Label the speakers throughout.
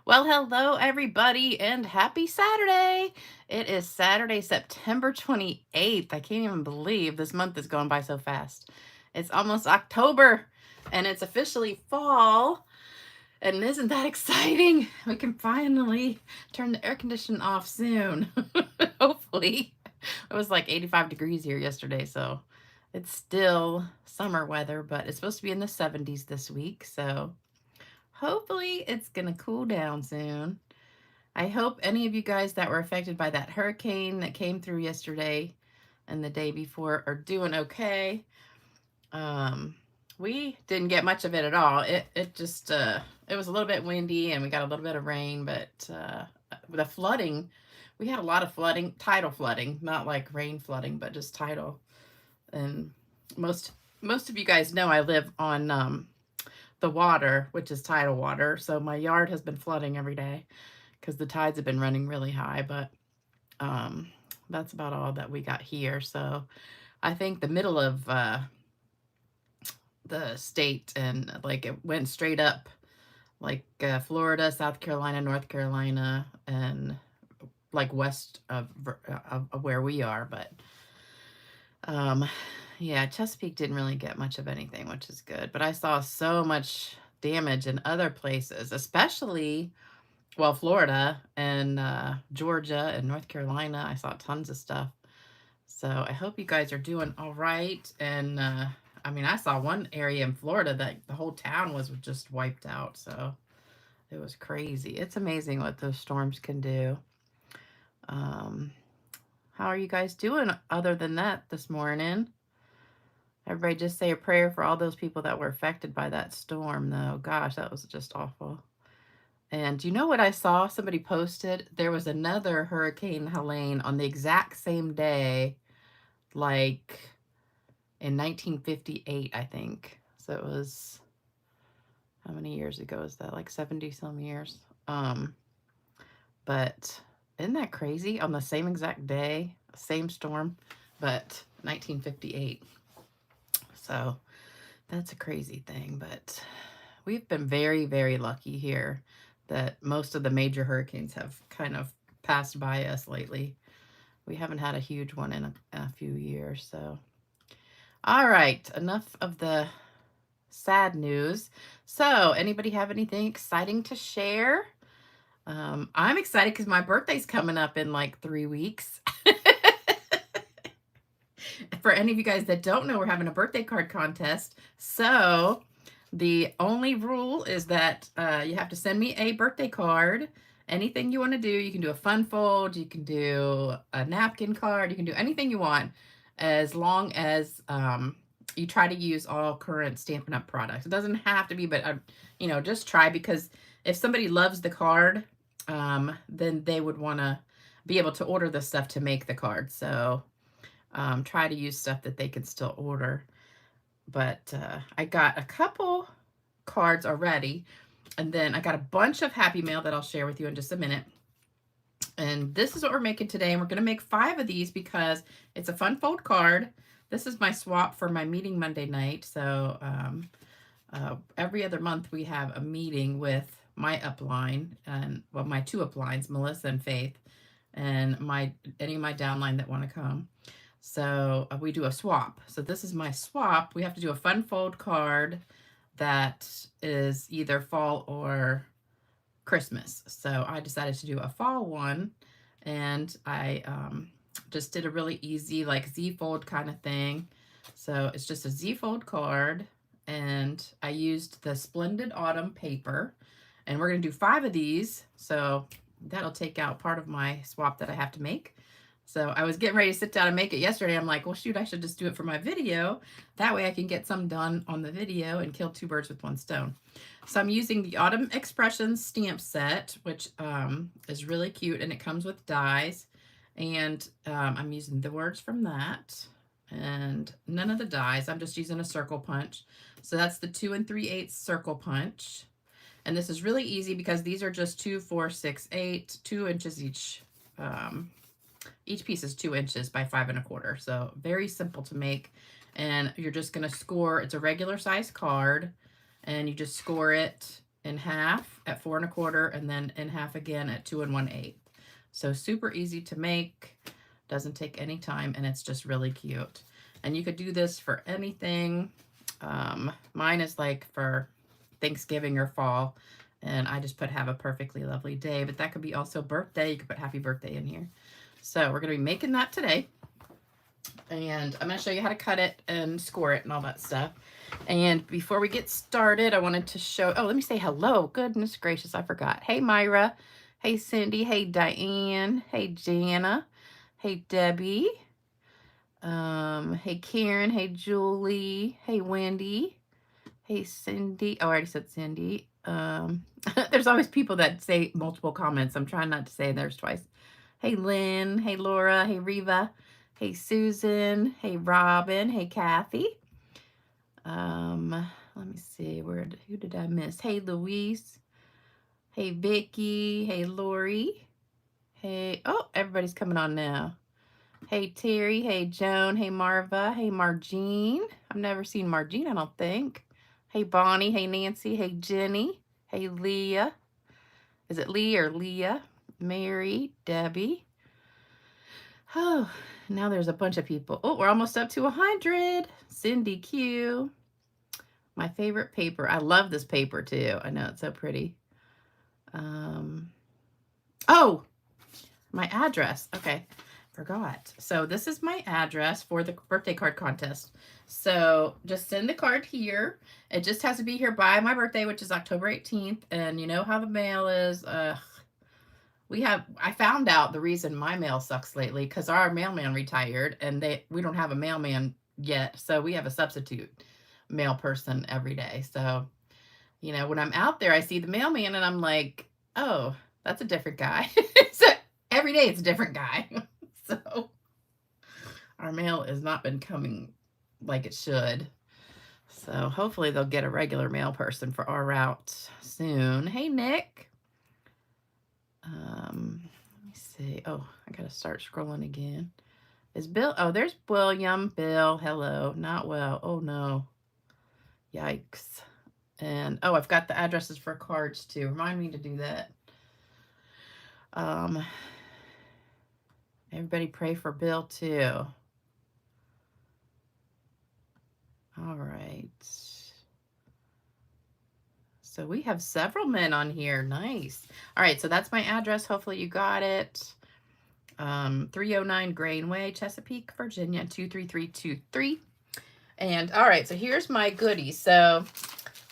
Speaker 1: Well, hello everybody and happy Saturday. It is Saturday, September 28th. I can't even believe this month is going by so fast. It's almost October and it's officially fall. And isn't that exciting? We can finally turn the air conditioning off soon. Hopefully. It was like 85 degrees here yesterday, so it's still summer weather, but it's supposed to be in the 70s this week, so hopefully it's gonna cool down soon. I hope any of you guys that were affected by that hurricane that came through yesterday and the day before are doing okay. Um, we didn't get much of it at all. It just it was a little bit windy and we got a little bit of rain, but the flooding, we had a lot of flooding, tidal flooding, not like rain flooding, but just tidal. And most most of you guys know I live on the water, which is tidal water. So my yard has been flooding every day because the tides have been running really high, but um, that's about all that we got here. So I think the middle of the state and like it went straight up like Florida, South Carolina, North Carolina, and like west of where we are. But um, yeah, Chesapeake didn't really get much of anything, which is good. But I saw so much damage in other places, especially well, Florida and Georgia and North Carolina. I saw tons of stuff. So I hope you guys are doing all right. And I mean, I saw one area in Florida that the whole town was just wiped out. So it was crazy. It's amazing what those storms can do. Um, how are you guys doing other than that this morning? Everybody just say a prayer for all those people that were affected by that storm, though. Gosh, that was just awful. And you know what I saw? Somebody posted there was another Hurricane Helene on the exact same day, like in 1958, I think. So it was, how many years ago is that? Like 70 some years. But isn't that crazy? On the same exact day, same storm, but 1958. So that's a crazy thing. But we've been very, very lucky here that most of the major hurricanes have kind of passed by us lately. We haven't had a huge one in a few years. So, all right, enough of the sad news. So, anybody have anything exciting to share? I'm excited because my birthday's coming up in like 3 weeks. For any of you guys that don't know, we're having a birthday card contest. So, the only rule is that you have to send me a birthday card. Anything you want to do, you can do a fun fold, you can do a napkin card, you can do anything you want, as long as you try to use all current Stampin' Up! Products. It doesn't have to be, but just try, because if somebody loves the card, then they would want to be able to order the stuff to make the card. So try to use stuff that they can still order. But I got a couple cards already, and then I got a bunch of Happy Mail that I'll share with you in just a minute. And this is what we're making today, and we're going to make 5 of these because it's a fun fold card. This is my swap for my meeting Monday night. So every other month we have a meeting with my upline, and well, my 2 uplines, Melissa and Faith, and any of my downline that want to come. So we do a swap. So this is my swap. We have to do a fun fold card that is either fall or Christmas. So I decided to do a fall one, and I just did a really easy like Z fold kind of thing. So it's just a Z fold card, and I used the Splendid Autumn paper, and we're going to do 5 of these. So that'll take out part of my swap that I have to make. So I was getting ready to sit down and make it yesterday. I'm like, well, shoot, I should just do it for my video. That way I can get some done on the video and kill 2 birds with 1 stone. So I'm using the Autumn Expressions stamp set, which is really cute, and it comes with dies. And I'm using the words from that and none of the dies. I'm just using a circle punch. So that's the 2 3/8 circle punch. And this is really easy because these are just 2, 4, 6, 8, 2 inches each. Each piece is 2 inches by 5 1/4. So very simple to make. And you're just going to score. It's a regular size card, and you just score it in half at 4 1/4, and then in half again at 2 1/8. So super easy to make, doesn't take any time, and it's just really cute. And you could do this for anything. Mine is like for Thanksgiving or fall, and I just put have a perfectly lovely day, but that could be also birthday. You could put happy birthday in here. So we're going to be making that today. And I'm going to show you how to cut it and score it and all that stuff. And before we get started, I wanted to show, oh, let me say hello. Goodness gracious, I forgot. Hey, Myra. Hey, Cindy. Hey, Diane. Hey, Jana. Hey, Debbie. Hey, Karen. Hey, Julie. Hey, Wendy. Hey, Cindy. Oh, I already said Cindy. There's always people that say multiple comments. I'm trying not to say theirs twice. Hey, Lynn. Hey, Laura. Hey, Reva. Hey, Susan. Hey, Robin. Hey, Kathy. Let me see. Who did I miss? Hey, Louise. Hey, Vicky. Hey, Lori. Hey, oh, everybody's coming on now. Hey, Terry. Hey, Joan. Hey, Marva. Hey, Margene. I've never seen Margene, I don't think. Hey, Bonnie. Hey, Nancy. Hey, Jenny. Hey, Leah. Is it Lee or Leah? Mary. Debbie. Oh, now there's a bunch of people. Oh, we're almost up to 100. Cindy Q. My favorite paper. I love this paper too. I know it's so pretty. Oh, my address. Okay, forgot. So this is my address for the birthday card contest. So just send the card here. It just has to be here by my birthday, which is October 18th. And you know how the mail is. I found out the reason my mail sucks lately because our mailman retired and we don't have a mailman yet. So we have a substitute mail person every day. So, you know, when I'm out there, I see the mailman and I'm like, oh, that's a different guy. So every day it's a different guy. So our mail has not been coming like it should. So hopefully they'll get a regular mail person for our route soon. Hey, Nick. Let me see. Oh, I got to start scrolling again. Is Bill? Oh, there's William. Bill. Hello. Not well. Oh, no. Yikes. And, oh, I've got the addresses for cards, too. Remind me to do that. Everybody pray for Bill, too. All right. So we have several men on here. Nice. All right, so that's my address. Hopefully you got it. 309 Graneway, Chesapeake, Virginia, 23323. And all right, so here's my goodies. So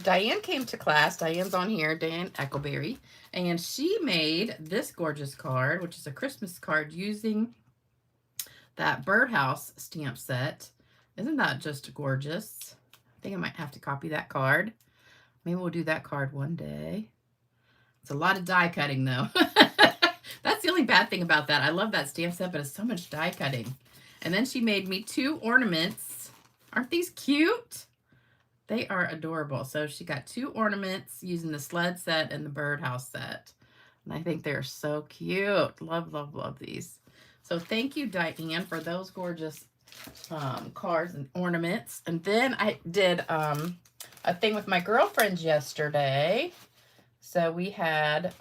Speaker 1: Diane came to class. Diane's on here, Diane Eckleberry. And she made this gorgeous card, which is a Christmas card using that birdhouse stamp set. Isn't that just gorgeous? I think I might have to copy that card. Maybe we'll do that card one day. It's a lot of die cutting, though. That's the only bad thing about that. I love that stamp set, but it's so much die cutting. And then she made me 2 ornaments. Aren't these cute? They are adorable. So she got 2 ornaments using the sled set and the birdhouse set. And I think they're so cute. Love, love, love these. So thank you, Diane, for those gorgeous cards and ornaments. And then I did a thing with my girlfriends yesterday. So we had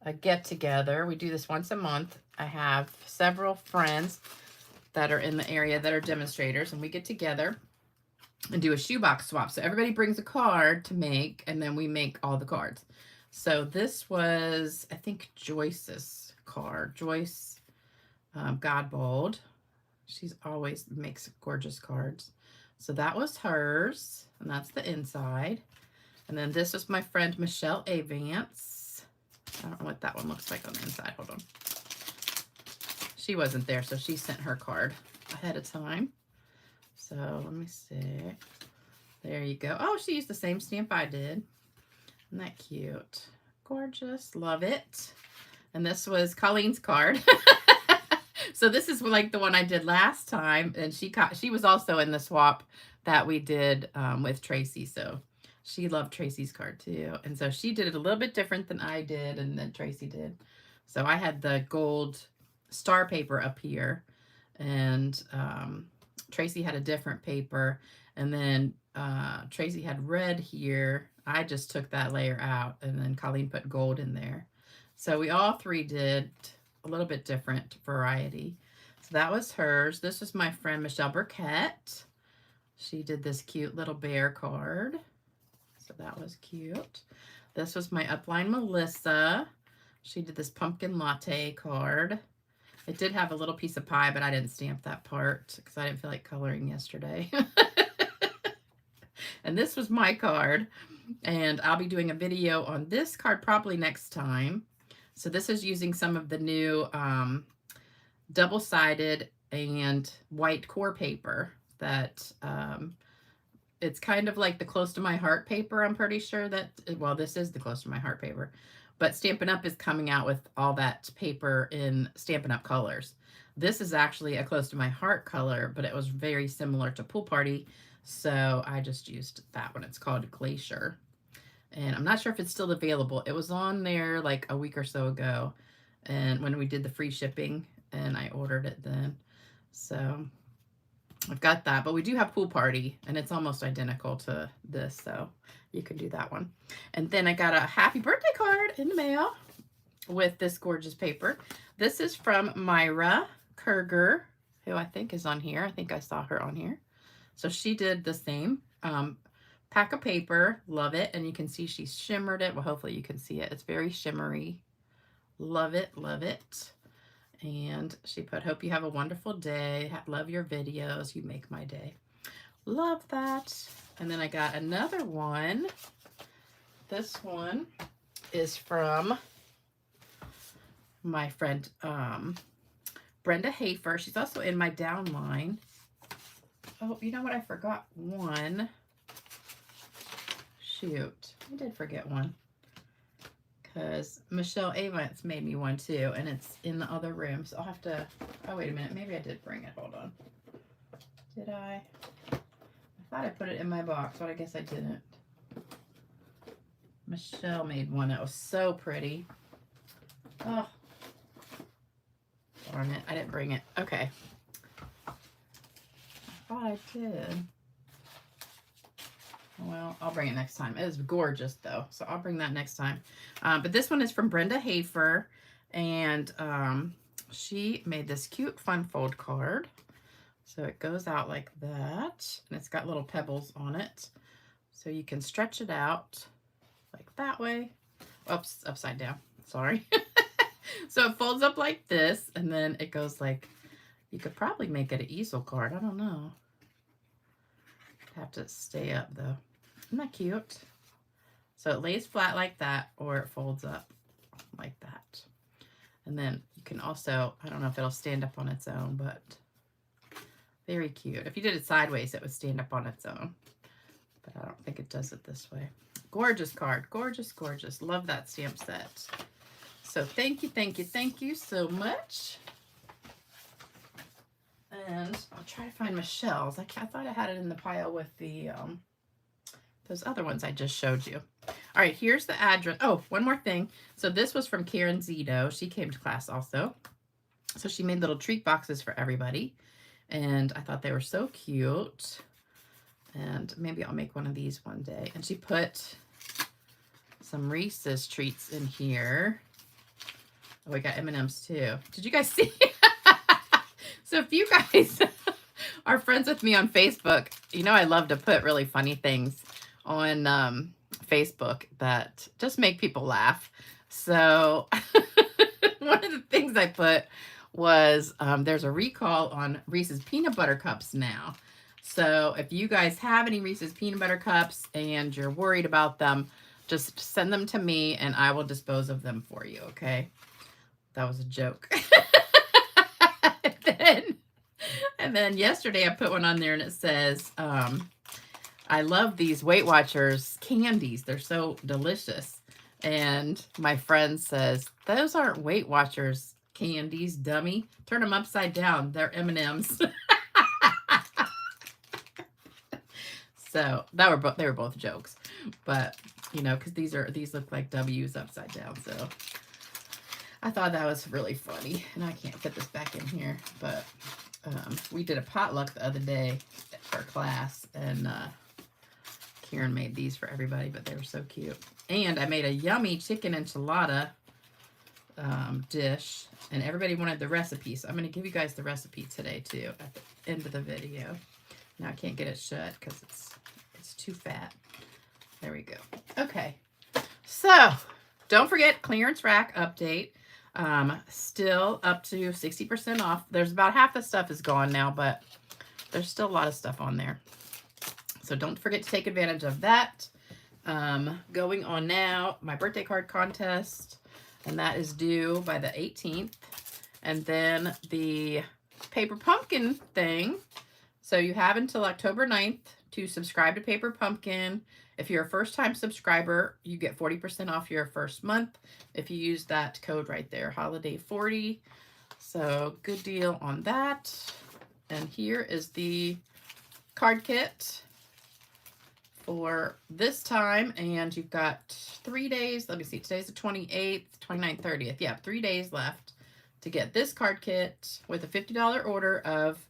Speaker 1: a get-together. We do this once a month. I have several friends that are in the area that are demonstrators, and we get together and do a shoebox swap. So everybody brings a card to make, and then we make all the cards. So this was, I think, Joyce's card. Joyce Godbold. She's always makes gorgeous cards. So that was hers, and that's the inside. And then this was my friend Michelle Avance. I don't know what that one looks like on the inside. Hold on. She wasn't there, so she sent her card ahead of time. So let me see. There you go. Oh, she used the same stamp I did. Isn't that cute? Gorgeous. Love it. And this was Colleen's card. So this is like the one I did last time, and she was also in the swap that we did with Tracy. So she loved Tracy's card too. And so she did it a little bit different than I did and then Tracy did. So I had the gold star paper up here, and Tracy had a different paper, and then Tracy had red here. I just took that layer out, and then Colleen put gold in there. So we all three did a little bit different variety. So that was hers. This was my friend Michelle Burkett. She did this cute little bear card. So that was cute. This was my upline Melissa. She did this pumpkin latte card. It did have a little piece of pie, but I didn't stamp that part because I didn't feel like coloring yesterday. And this was my card. And I'll be doing a video on this card probably next time. So this is using some of the new double-sided and white core paper that it's kind of like the Close to My Heart paper. I'm pretty sure that, well, this is the Close to My Heart paper, but Stampin' Up is coming out with all that paper in Stampin' Up colors. This is actually a Close to My Heart color, but it was very similar to Pool Party, so I just used that one. It's called Glacier, and I'm not sure if it's still available. It was on there like a week or so ago, and when we did the free shipping, and I ordered it then. So I've got that, but we do have Pool Party, and it's almost identical to this, so you can do that one. And then I got a happy birthday card in the mail with this gorgeous paper. This is from Myra Kerger, who I think is on here. I think I saw her on here. So she did the same pack of paper. Love it. And you can see she shimmered it. Well, hopefully you can see it. It's very shimmery. Love it. Love it. And she put, hope you have a wonderful day. Love your videos. You make my day. Love that. And then I got another one. This one is from my friend Brenda Hafer. She's also in my downline. Oh, you know what? I forgot one. Shoot. I did forget one. Because Michelle Avance made me one too, and it's in the other room, so I'll have to, oh, wait a minute, maybe I did bring it, hold on. Did I? I thought I put it in my box, but I guess I didn't. Michelle made one that was so pretty. Oh, darn it, I didn't bring it. Okay. I thought I did. Well, I'll bring it next time. It is gorgeous, though, so I'll bring that next time. But this one is from Brenda Hafer, and she made this cute fun fold card. So it goes out like that, and it's got little pebbles on it. So you can stretch it out like that way. Oops, upside down. Sorry. So it folds up like this, and then it goes like, you could probably make it an easel card. I don't know. Have to stay up though. Isn't that cute? So it lays flat like that, or it folds up like that. And then you can also, I don't know if it'll stand up on its own, but very cute. If you did it sideways, it would stand up on its own, but I don't think it does it this way. Gorgeous card. Gorgeous, gorgeous. Love that stamp set. So thank you, thank you, thank you so much. And I'll try to find Michelle's. I thought I had it in the pile with the those other ones I just showed you. All right, here's the address. Oh, one more thing. So this was from Karen Zito. She came to class also. So she made little treat boxes for everybody. And I thought they were so cute. And maybe I'll make one of these one day. And she put some Reese's treats in here. Oh, we got M&Ms too. Did you guys see? So if you guys are friends with me on Facebook, you know I love to put really funny things on Facebook that just make people laugh. So one of the things I put was there's a recall on Reese's peanut butter cups now. So if you guys have any Reese's peanut butter cups and you're worried about them, just send them to me and I will dispose of them for you, okay? That was a joke. And then yesterday I put one on there and it says, I love these Weight Watchers candies. They're so delicious. And my friend says, those aren't Weight Watchers candies, dummy. Turn them upside down. They're M&Ms. So they were both jokes. But, you know, because these look like W's upside down. So I thought that was really funny. And I can't fit this back in here, but we did a potluck the other day for class, and Karen made these for everybody, but they were so cute. And I made a yummy chicken enchilada dish, and everybody wanted the recipe, so I'm going to give you guys the recipe today too at the end of the video. Now I can't get it shut because it's too fat. There we go. Okay, so don't forget clearance rack update. Still up to 60% off. There's about half the stuff is gone now, but there's still a lot of stuff on there. So don't forget to take advantage of that. Going on now, my birthday card contest, and that is due by the 18th. And then the paper pumpkin thing. So you have until October 9th to subscribe to Paper Pumpkin. If you're a first-time subscriber, you get 40% off your first month if you use that code right there, Holiday40. So good deal on that. And here is the card kit for this time, and you've got 3 days. Let me see, today's the 28th, 29th, 30th. Yeah, 3 days left to get this card kit with a $50 order of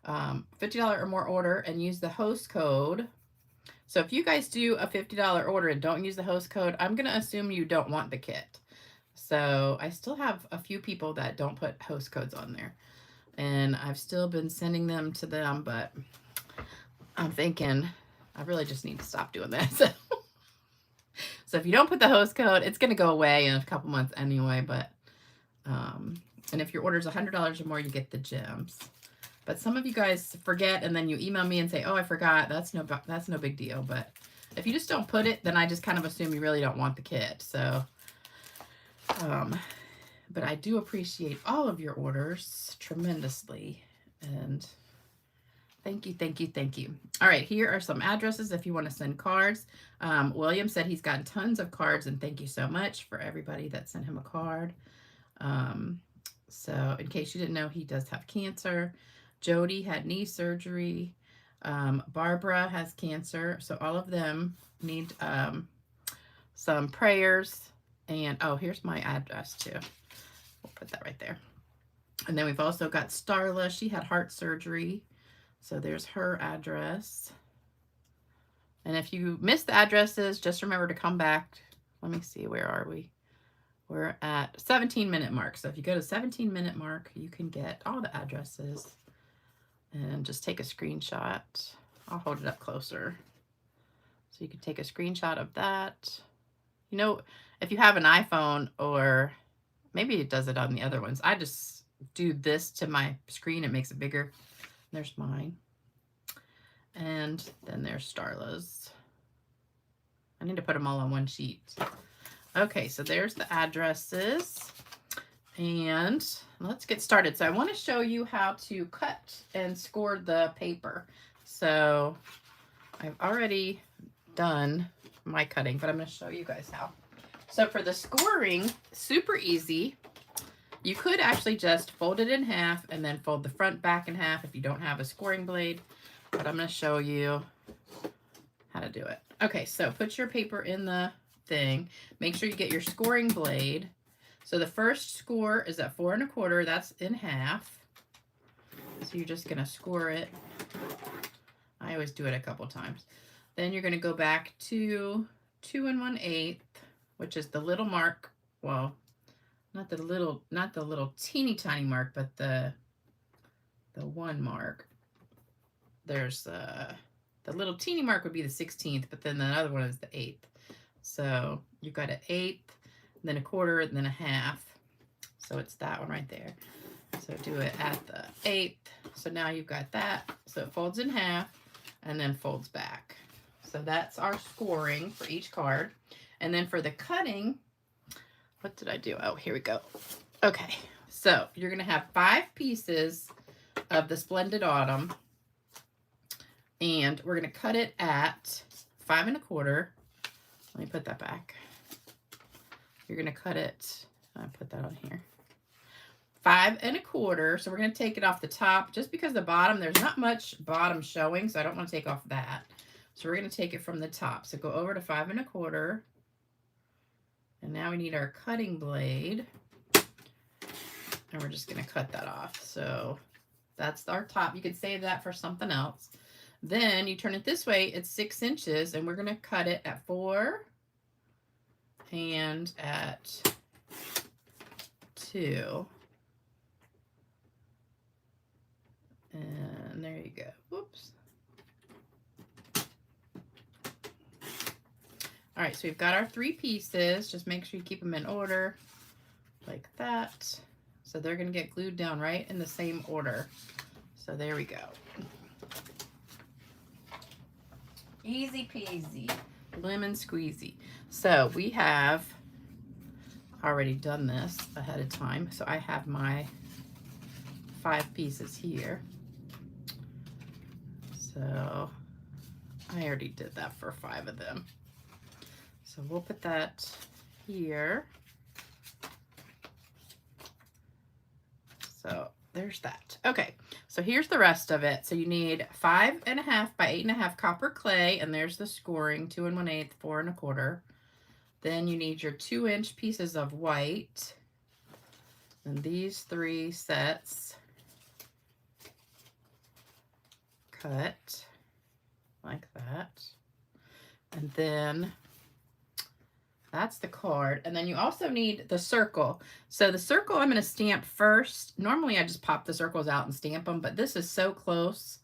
Speaker 1: $50 or more order, and use the host code. So if you guys do a $50 order and don't use the host code, I'm going to assume you don't want the kit. So I still have a few people that don't put host codes on there, and I've still been sending them to them, but I'm thinking I really just need to stop doing that. So if you don't put the host code, it's going to go away in a couple months anyway, but and if your order is $100 or more, you get the gems. But some of you guys forget, and then you email me and say, oh, I forgot. That's no big deal. But if you just don't put it, then I just kind of assume you really don't want the kit. So, but I do appreciate all of your orders tremendously. And thank you, thank you, thank you. All right, here are some addresses if you want to send cards. William said he's gotten tons of cards, and thank you so much for everybody that sent him a card. So in case you didn't know, he does have cancer. Jody had knee surgery. Barbara has cancer. So all of them need some prayers. And oh, here's my address too. We'll put that right there. And then we've also got Starla. She had heart surgery. So there's her address. And if you missed the addresses, just remember to come back. Let me see, where are we? We're at 17-minute mark. So if you go to 17-minute mark, you can get all the addresses. And just take a screenshot. I'll hold it up closer. So you can take a screenshot of that. You know, if you have an iPhone, or maybe it does it on the other ones, I just do this to my screen. It makes it bigger. There's mine. And then there's Starla's. I need to put them all on one sheet. Okay, so there's the addresses. And let's get started. So I want to show you how to cut and score the paper. So I've already done my cutting, but I'm going to show you guys how. So for the scoring, super easy. You could actually just fold it in half and then fold the front back in half if you don't have a scoring blade, but I'm going to show you how to do it. Okay, so put your paper in the thing. Make sure you get your scoring blade. So the first score is at 4 1/4. That's in half. So you're just going to score it. I always do it a couple times. Then you're going to go back to 2 1/8, which is the little mark. Well, not the little teeny tiny mark, but the 1 mark. There's the little teeny mark would be the 16th, but then the other one is the 8th. So you've got an 1/8. Then a 1/4, and then a 1/2. So it's that one right there. So do it at the 8th. So now you've got that. So it folds in half and then folds back. So that's our scoring for each card. And then for the cutting, what did I do? Oh, here we go. Okay, so you're going to have 5 pieces of the Splendid Autumn. And we're going to cut it at 5 1/4. Let me put that back. You're going to cut it, I'll put that on here, 5 1/4. So we're going to take it off the top just because the bottom, there's not much bottom showing, so I don't want to take off that. So we're going to take it from the top. So go over to 5 1/4. And now we need our cutting blade. And we're just going to cut that off. So that's our top. You could save that for something else. Then you turn it this way, it's 6 inches, and we're going to cut it at 4 and at 2. And there you go. Whoops. All right, so we've got our 3 pieces. Just make sure you keep them in order like that. So they're going to get glued down right in the same order. So there we go. Easy peasy, lemon squeezy. So we have already done this ahead of time. So I have my 5 pieces here. So I already did that for 5 of them. So we'll put that here. So there's that. Okay, so here's the rest of it. So you need 5.5 by 8.5 copper clay, and there's the scoring, 2 1/8, 4 1/4. Then you need your 2-inch pieces of white, and these 3 sets cut like that. And then that's the card. And then you also need the circle. So the circle I'm going to stamp first. Normally I just pop the circles out and stamp them, but this is so close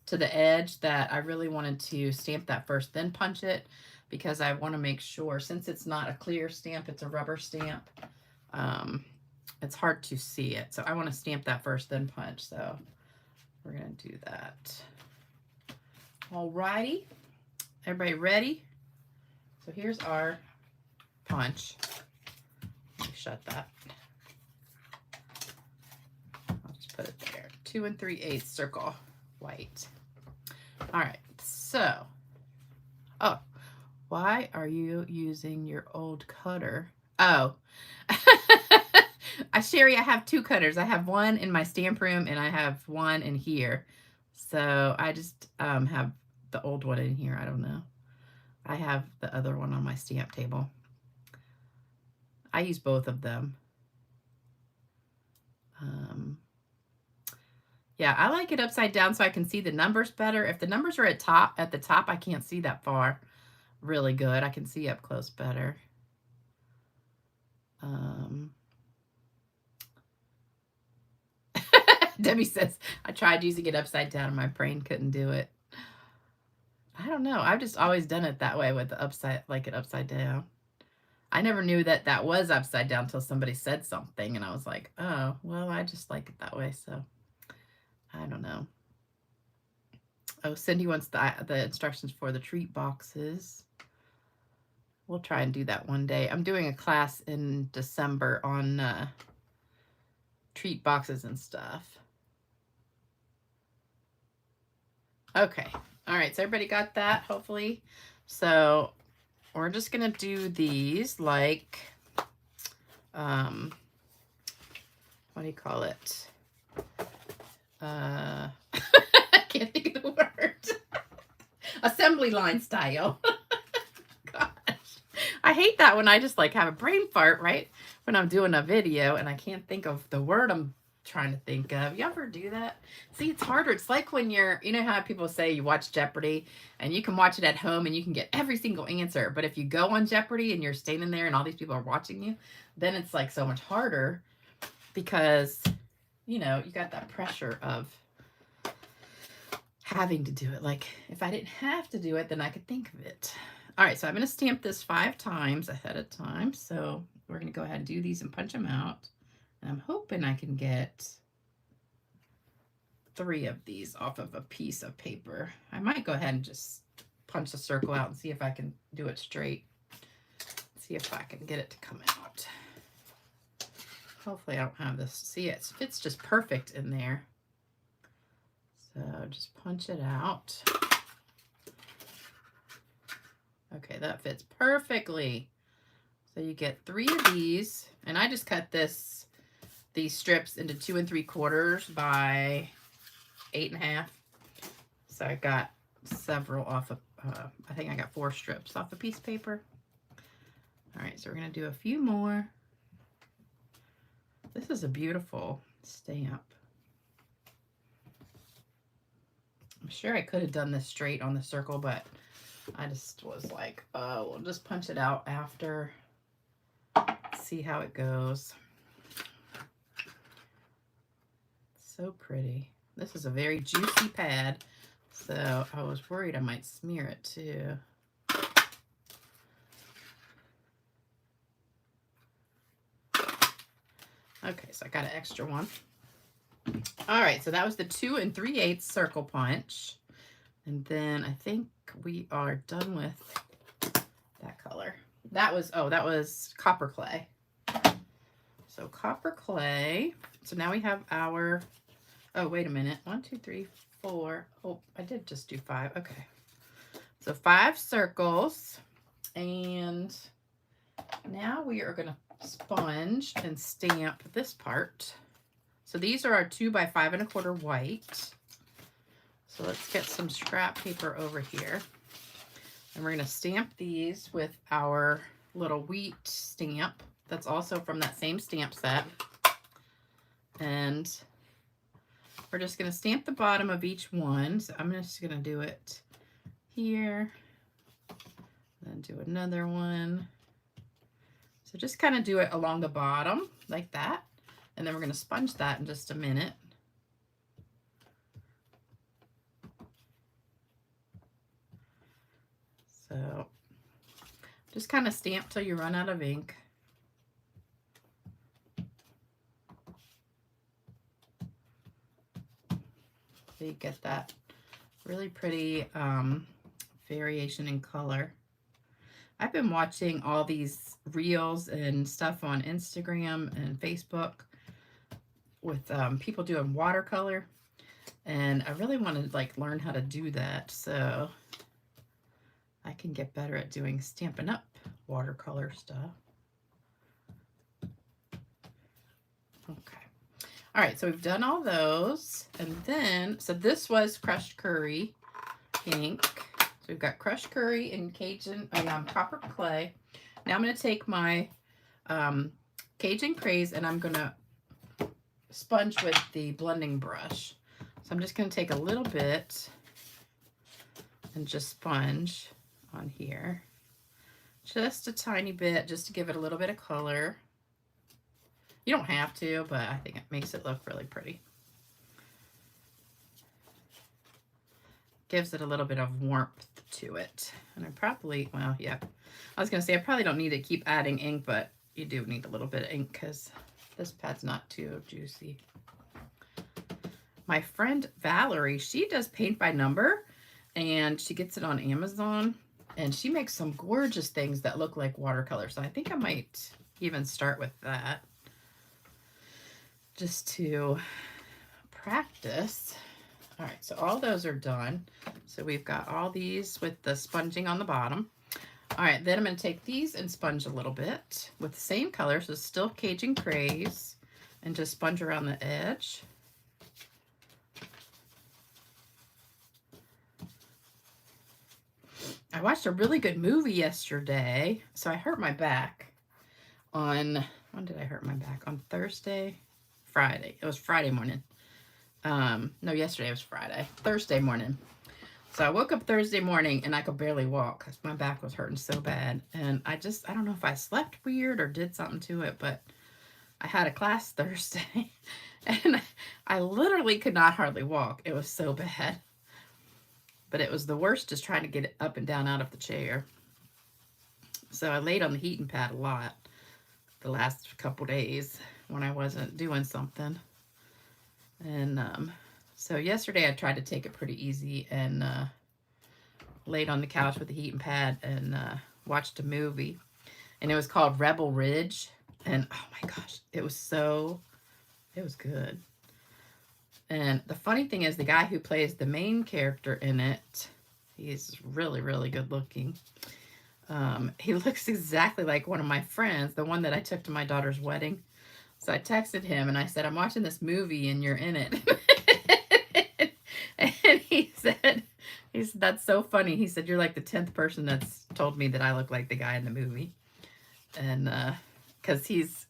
Speaker 1: to the edge that I really wanted to stamp that first, then punch it, because I want to make sure, since it's not a clear stamp, it's a rubber stamp, it's hard to see it. So I want to stamp that first, then punch. So we're going to do that. Alrighty. Everybody ready? So here's our punch. Let me shut that. I'll just put it there. 2 3/8 circle white. All right, so, oh, why are you using your old cutter? Oh, Sherry, I have 2 cutters. I have one in my stamp room and I have one in here. So I just have the old one in here. I don't know. I have the other one on my stamp table. I use both of them. Yeah, I like it upside down so I can see the numbers better. If the numbers are at the top, I can't see that far really good. I can see up close better. Debbie says, I tried using it upside down and my brain couldn't do it. I don't know. I've just always done it that way with the upside, like it upside down. I never knew that that was upside down until somebody said something, and I was like, oh, well, I just like it that way, so I don't know. Oh, Cindy wants the instructions for the treat boxes. We'll try and do that one day. I'm doing a class in December on treat boxes and stuff. Okay. All right. So everybody got that, hopefully. So we're just going to do these like, what do you call it? I can't think of the word. Assembly line style. Gosh. I hate that when I just like have a brain fart, right? When I'm doing a video and I can't think of the word I'm trying to think of. You ever do that? See, it's harder. It's like when you're, you know how people say you watch Jeopardy and you can watch it at home and you can get every single answer. But if you go on Jeopardy and you're standing there and all these people are watching you, then it's like so much harder because, you know, you got that pressure of having to do it. Like if I didn't have to do it, then I could think of it. All right, so I'm going to stamp this 5 times ahead of time. So we're going to go ahead and do these and punch them out. And I'm hoping I can get 3 of these off of a piece of paper. I might go ahead and just punch the circle out and see if I can do it straight. See if I can get it to come out. Hopefully I don't have this. See, it fits just perfect in there. So just punch it out. Okay, that fits perfectly. So you get 3 of these, and I just cut these strips into 2 3/4 by 8.5. So I got several off of, I think I got 4 strips off a piece of paper. All right, so we're gonna do a few more. This is a beautiful stamp. I'm sure I could have done this straight on the circle, but I just was like, oh, we'll just punch it out after. See how it goes. So pretty. This is a very juicy pad, so I was worried I might smear it too. Okay, so I got an extra one. All right, so that was the 2 3/8 circle punch. And then I think we are done with that color. That was copper clay. So copper clay. So now we have our, oh, wait a minute. 1, 2, 3, 4. Oh, I did just do 5. Okay. So 5 circles. And now we are going to sponge and stamp this part. So these are our 2 by 5 1/4 white. So let's get some scrap paper over here. And we're going to stamp these with our little wheat stamp. That's also from that same stamp set. And we're just going to stamp the bottom of each one. So I'm just going to do it here. Then do another one. So just kind of do it along the bottom like that. And then we're going to sponge that in just a minute. So just kind of stamp till you run out of ink. So you get that really pretty variation in color. I've been watching all these reels and stuff on Instagram and Facebook with people doing watercolor, and I really want to like learn how to do that so I can get better at doing Stampin' Up watercolor stuff. Okay. All right, so we've done all those. And then, so this was crushed curry ink. So we've got crushed curry and Cajun, copper clay. Now I'm going to take my Cajun craze and I'm going to sponge with the blending brush. So I'm just going to take a little bit and just sponge on here. Just a tiny bit, just to give it a little bit of color. You don't have to, but I think it makes it look really pretty. Gives it a little bit of warmth to it. And I probably, well, yeah. I was going to say I probably don't need to keep adding ink, but you do need a little bit of ink because this pad's not too juicy. My friend Valerie, she does paint by number, and she gets it on Amazon, and she makes some gorgeous things that look like watercolor. So I think I might even start with that just to practice. All right, so all those are done. So we've got all these with the sponging on the bottom. All right, then I'm going to take these and sponge a little bit with the same color, so still Cajun Craze, and just sponge around the edge. I watched a really good movie yesterday, so I hurt my back on, when did I hurt my back? On Thursday? Friday. It was Friday morning. No, yesterday was Friday. Thursday morning. So I woke up Thursday morning and I could barely walk because my back was hurting so bad. And I don't know if I slept weird or did something to it, but I had a class Thursday and I literally could not hardly walk. It was so bad. But it was the worst just trying to get it up and down out of the chair. So I laid on the heating pad a lot the last couple days when I wasn't doing something. And so yesterday I tried to take it pretty easy and laid on the couch with the heating pad and watched a movie. And it was called Rebel Ridge. And oh my gosh, it was good. And the funny thing is the guy who plays the main character in it, he's really, really good looking. He looks exactly like one of my friends, the one that I took to my daughter's wedding. So I texted him and I said, I'm watching this movie and you're in it. And he said, that's so funny. He said, you're like the 10th person that's told me that I look like the guy in the movie. And because he's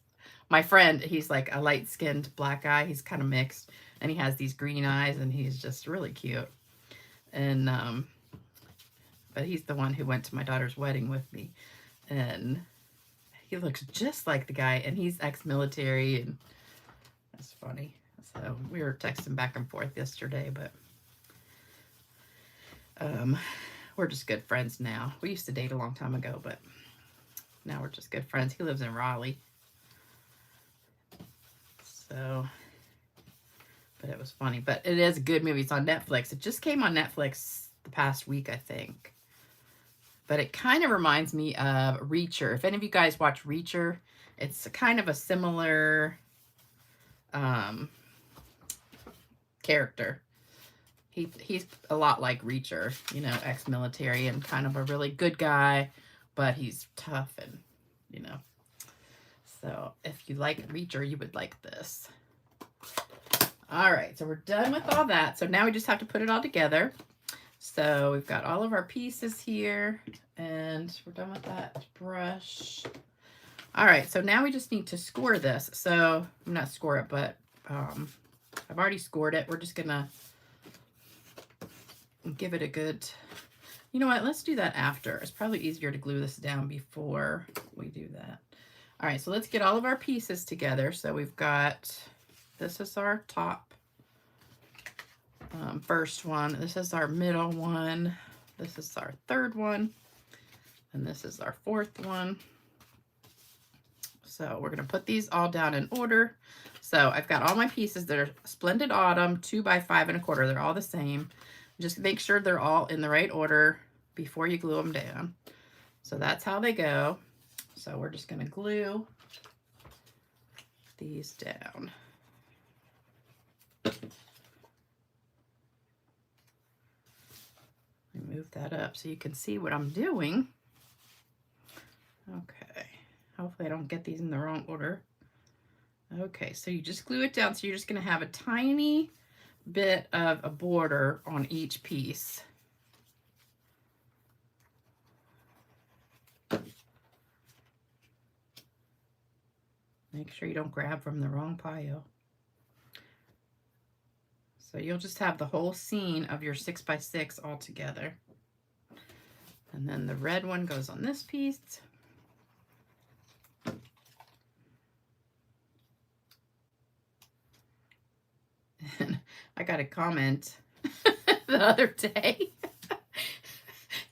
Speaker 1: my friend, he's like a light-skinned black guy. He's kind of mixed and he has these green eyes and he's just really cute. And, but he's the one who went to my daughter's wedding with me. And he looks just like the guy, and he's ex-military, and that's funny. So we were texting back and forth yesterday, but we're just good friends now. We used to date a long time ago, but now we're just good friends. He lives in Raleigh. So, but it was funny. But it is a good movie. It's on Netflix. It just came on Netflix the past week, I think. But it kind of reminds me of Reacher. If any of you guys watch Reacher, it's kind of a similar character. He's a lot like Reacher, you know, ex-military and kind of a really good guy, but he's tough and, you know. So if you like Reacher, you would like this. All right, so we're done with all that. So now we just have to put it all together. So we've got all of our pieces here, and we're done with that brush. All right, so now we just need to score this. So I'm not score it, but I've already scored it. We're just gonna give it a good, you know what, let's do that after. It's probably easier to glue this down before we do that. All right, so let's get all of our pieces together. So we've got, this is our top first one. This is our middle one. This is our third one. And this is our fourth one. So we're going to put these all down in order. So I've got all my pieces that are Splendid Autumn 2 by 5 1/4. They're all the same. Just make sure they're all in the right order before you glue them down. So that's how they go. So we're just going to glue these down. Move that up so you can see what I'm doing. Okay. Hopefully I don't get these in the wrong order. Okay, so you just glue it down. So you're just going to have a tiny bit of a border on each piece. Make sure you don't grab from the wrong pile. So you'll just have the whole scene of your 6 by 6 all together. And then the red one goes on this piece. And I got a comment the other day.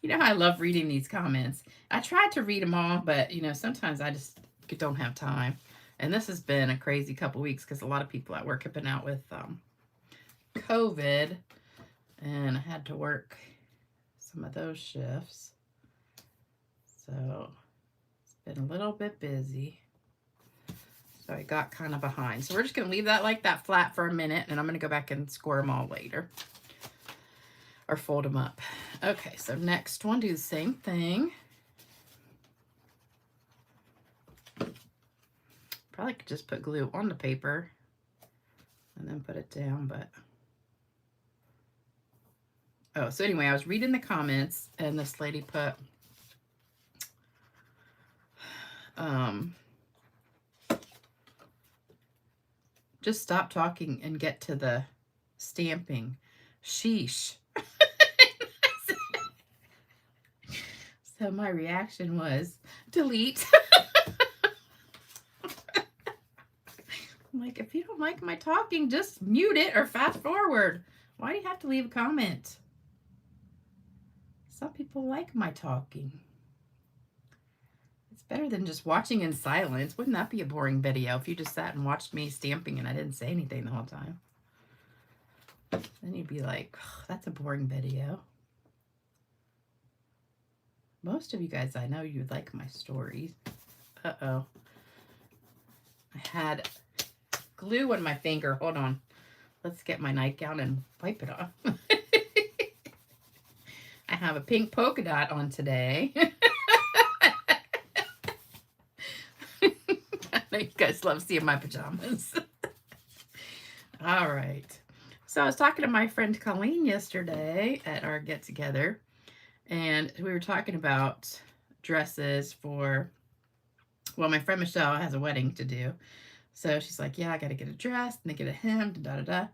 Speaker 1: You know how I love reading these comments. I tried to read them all, but you know, sometimes I just don't have time. And this has been a crazy couple weeks because a lot of people at work have been out with COVID, and I had to work some of those shifts. So it's been a little bit busy. So I got kind of behind. So we're just going to leave that like that flat for a minute, and I'm going to go back and score them all later. Or fold them up. Okay, so next one, do the same thing. Probably could just put glue on the paper and then put it down, but... Oh, so anyway, I was reading the comments, and this lady put... just stop talking and get to the stamping. Sheesh. So my reaction was delete. I'm like, if you don't like my talking, just mute it or fast forward. Why do you have to leave a comment? Some people like my talking. It's better than just watching in silence. Wouldn't that be a boring video if you just sat and watched me stamping and I didn't say anything the whole time? Then you'd be like, oh, that's a boring video. Most of you guys, I know you like my stories. Uh-oh. I had glue on my finger. Hold on. Let's get my nightgown and wipe it off. I have a pink polka dot on today. I know you guys love seeing my pajamas. All right. So I was talking to my friend Colleen yesterday at our get-together, and we were talking about dresses for, well, my friend Michelle has a wedding to do. So she's like, yeah, I got to get a dress and then get a hem, da-da-da.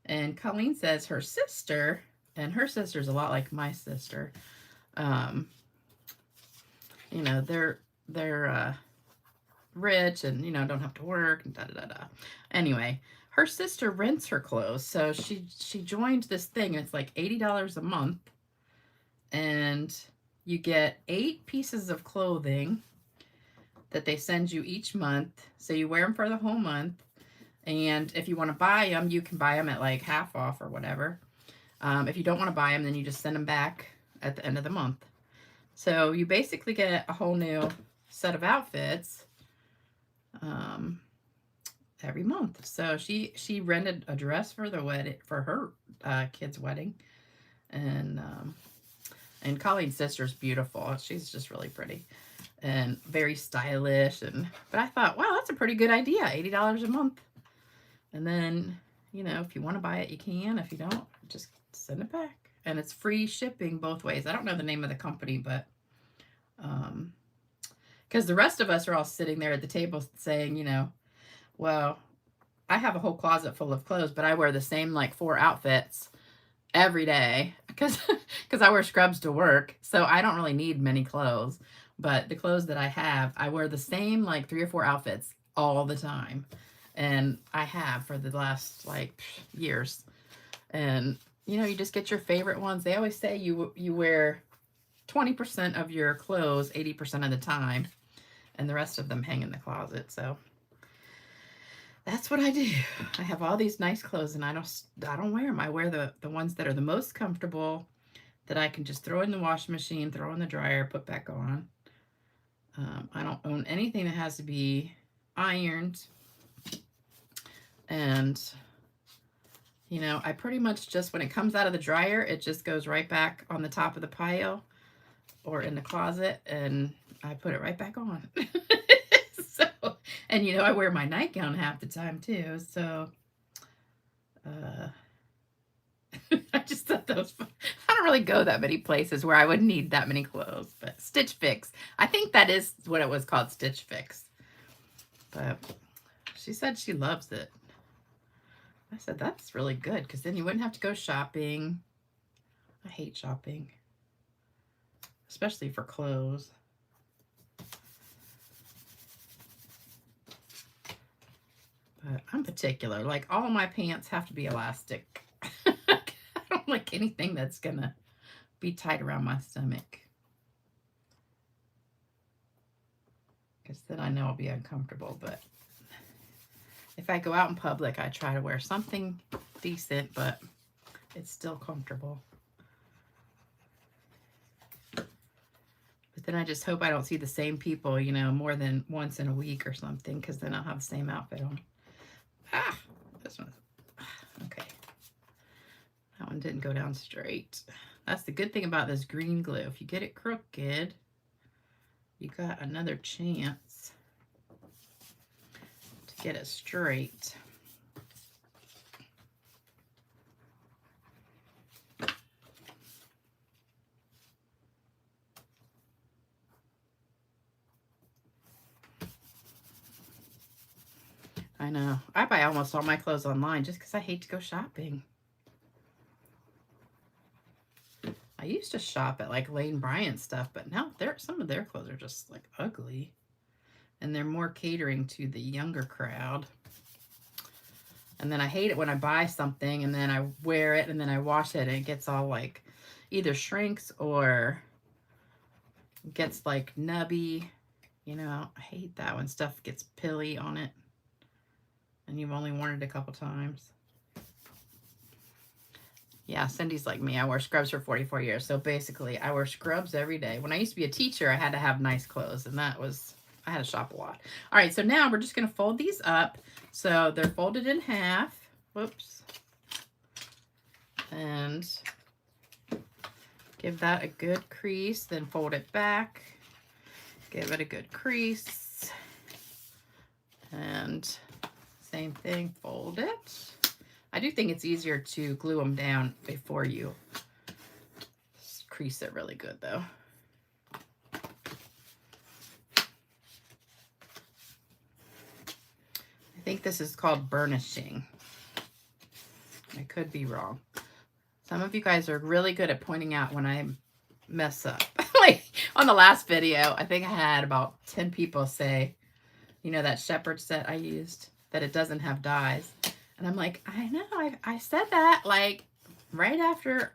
Speaker 1: And Colleen says her sister And her sister's a lot like my sister. You know, they're rich and, you know, don't have to work and da da da da. Anyway, her sister rents her clothes, so she joined this thing. It's like $80 a month, and you get 8 pieces of clothing that they send you each month. So you wear them for the whole month, and if you want to buy them, you can buy them at like half off or whatever. If you don't want to buy them, then you just send them back at the end of the month. So you basically get a whole new set of outfits every month. So she rented a dress for the wedding, for her kid's wedding, and Colleen's sister's beautiful. She's just really pretty and very stylish. But I thought, wow, that's a pretty good idea. $80 a month, and then, you know, if you want to buy it, you can. If you don't, just send it back, and it's free shipping both ways. I don't know the name of the company, but because the rest of us are all sitting there at the table saying, you know, well, I have a whole closet full of clothes, but I wear the same like 4 outfits every day because I wear scrubs to work. So I don't really need many clothes, but the clothes that I have, I wear the same like 3 or 4 outfits all the time. And I have for the last like years. And, you know, you just get your favorite ones. They always say you wear 20% of your clothes 80% of the time, and the rest of them hang in the closet. So that's what I do. I have all these nice clothes, and I don't wear them. I wear the ones that are the most comfortable, that I can just throw in the washing machine, throw in the dryer, put back on. I don't own anything that has to be ironed. And, you know, I pretty much just, when it comes out of the dryer, it just goes right back on the top of the pile or in the closet, and I put it right back on. So, and, you know, I wear my nightgown half the time too. So, I just thought that was fun. I don't really go that many places where I would need that many clothes, but Stitch Fix. I think that is what it was called, Stitch Fix. But she said she loves it. I said, that's really good, because then you wouldn't have to go shopping. I hate shopping, especially for clothes. But I'm particular. Like, all my pants have to be elastic. I don't like anything that's going to be tight around my stomach, because then I know I'll be uncomfortable. But if I go out in public, I try to wear something decent, but it's still comfortable. But then I just hope I don't see the same people, you know, more than once in a week or something, because then I'll have the same outfit on. Ah, this one. Okay. That one didn't go down straight. That's the good thing about this green glue. If you get it crooked, you got another chance to get it straight. I know. I buy almost all my clothes online just because I hate to go shopping. I used to shop at like Lane Bryant stuff, but now some of their clothes are just like ugly. And they're more catering to the younger crowd. And then I hate it when I buy something and then I wear it and then I wash it and it gets all like, either shrinks or gets like nubby. You know, I hate that when stuff gets pilly on it and you've only worn it a couple times. Yeah, Cindy's like me. I wore scrubs for 44 years. So basically, I wear scrubs every day. When I used to be a teacher, I had to have nice clothes, and that was, I had to shop a lot. All right, so now we're just going to fold these up. So they're folded in half. Whoops. And give that a good crease, then fold it back. Give it a good crease. And same thing, fold it. I do think it's easier to glue them down before you crease it really good, though. I think this is called burnishing. I could be wrong. Some of you guys are really good at pointing out when I mess up. Like on the last video, I think I had about 10 people say, you know, that shepherd set I used, that it doesn't have dies. And I'm like, I know, I said that like right after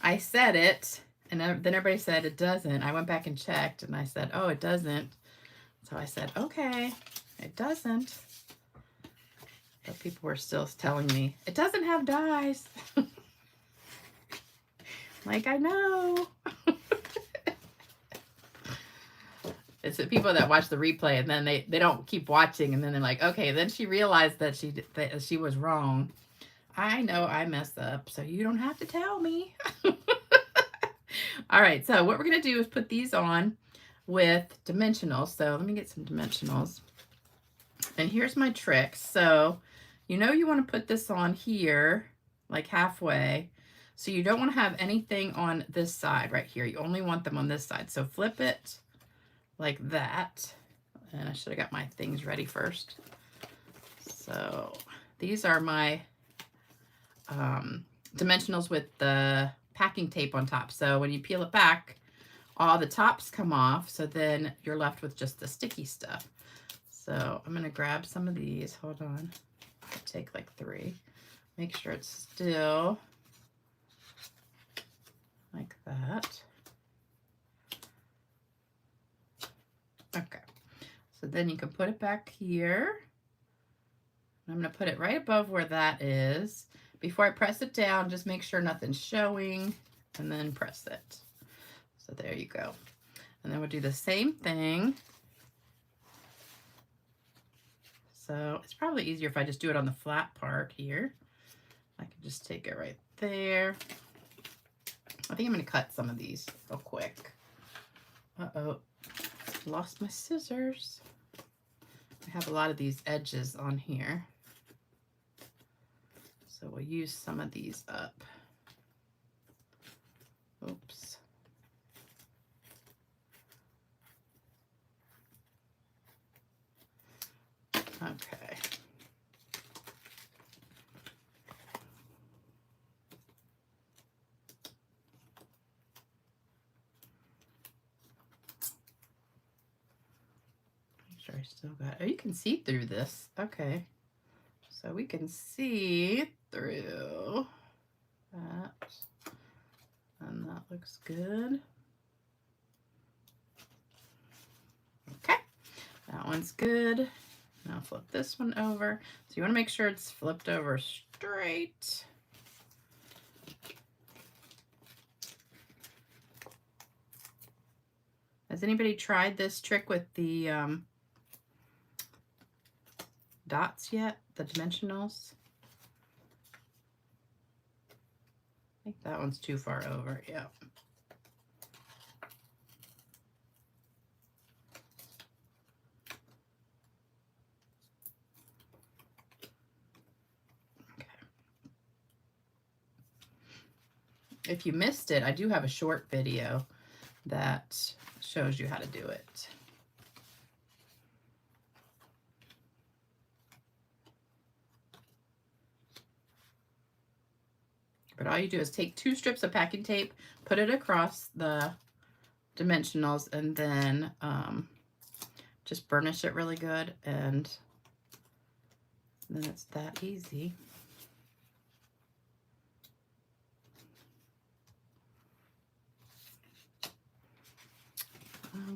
Speaker 1: I said it. And then everybody said it doesn't. I went back and checked and I said, oh, it doesn't. So I said, okay, it doesn't. But people were still telling me, it doesn't have dies. Like, I know. It's the people that watch the replay and then they don't keep watching. And then they're like, okay, then she realized that she was wrong. I know I messed up, so you don't have to tell me. All right, so what we're going to do is put these on with dimensionals. So let me get some dimensionals. And here's my trick. So you know you want to put this on here, like halfway. So you don't want to have anything on this side right here. You only want them on this side. So flip it like that. And I should have got my things ready first. So these are my dimensionals with the packing tape on top. So when you peel it back, all the tops come off. So then you're left with just the sticky stuff. So I'm going to grab some of these. Hold on. I'll take like 3. Make sure it's still like that. Okay. So then you can put it back here. I'm going to put it right above where that is. Before I press it down, just make sure nothing's showing and then press it. So there you go. And then we'll do the same thing. So it's probably easier if I just do it on the flat part here. I can just take it right there. I think I'm going to cut some of these real quick. Uh-oh, lost my scissors. I have a lot of these edges on here. So we'll use some of these up. Oops. Okay. Make sure I still got, oh, you can see through this. Okay. So we can see through that. And that looks good. Okay. That one's good. Now flip this one over. So you want to make sure it's flipped over straight. Has anybody tried this trick with the dots yet? The dimensionals? I think that one's too far over. Yeah. If you missed it, I do have a short video that shows you how to do it. But all you do is take 2 strips of packing tape, put it across the dimensionals, and then just burnish it really good, and then it's that easy.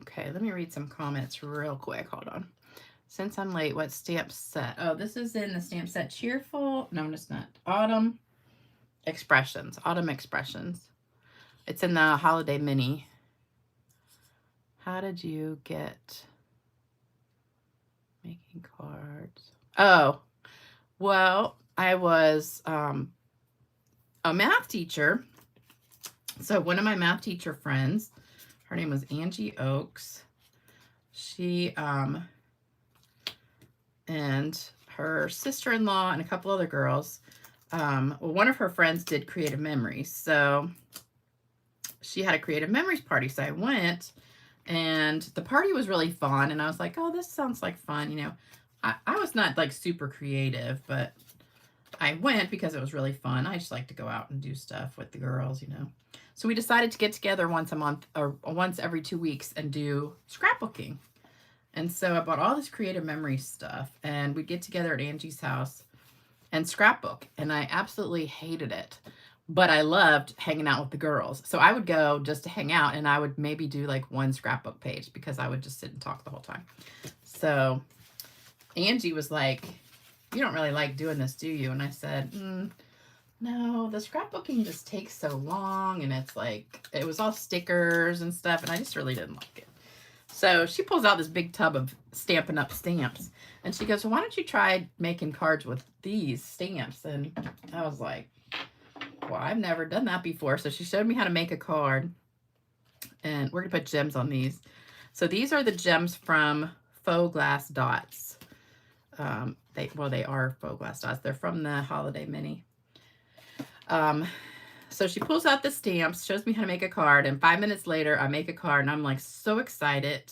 Speaker 1: Okay, let me read some comments real quick. Hold on. Since I'm late, what stamp set? Oh, this is in the stamp set Cheerful. No, it's not. Autumn Expressions. Autumn Expressions. It's in the Holiday Mini. How did you get making cards? Oh, well, I was a math teacher. So one of my math teacher friends, her name was Angie Oakes. She, and her sister-in-law and a couple other girls, well, one of her friends did Creative Memories. So she had a Creative Memories party. So I went, and the party was really fun. And I was like, oh, this sounds like fun. You know, I was not like super creative, but I went because it was really fun. I just like to go out and do stuff with the girls, you know. So we decided to get together once a month or once every 2 weeks and do scrapbooking. And so I bought all this creative memory stuff, and we'd get together at Angie's house and scrapbook. And I absolutely hated it, but I loved hanging out with the girls. So I would go just to hang out, and I would maybe do like one scrapbook page because I would just sit and talk the whole time. So Angie was like, "You don't really like doing this, do you?" And I said, no, the scrapbooking just takes so long, and it's like, it was all stickers and stuff, and I just really didn't like it. So she pulls out this big tub of Stampin' Up stamps, and she goes, well, why don't you try making cards with these stamps? And I was like, well, I've never done that before. So she showed me how to make a card, and we're gonna put gems on these. So these are the gems from Faux Glass Dots. They are Faux Glass Dots. They're from the Holiday Mini. So she pulls out the stamps, shows me how to make a card, and 5 minutes later, I make a card, and I'm like so excited.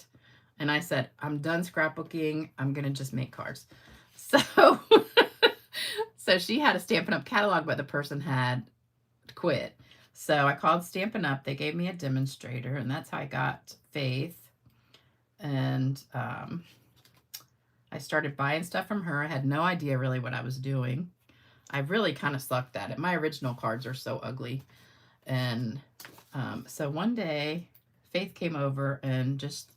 Speaker 1: And I said, I'm done scrapbooking. I'm gonna just make cards. So, so she had a Stampin' Up catalog, but the person had quit. So I called Stampin' Up. They gave me a demonstrator, and that's how I got Faith. And I started buying stuff from her. I had no idea really what I was doing. I really kind of sucked at it. My original cards are so ugly. And so one day, Faith came over and just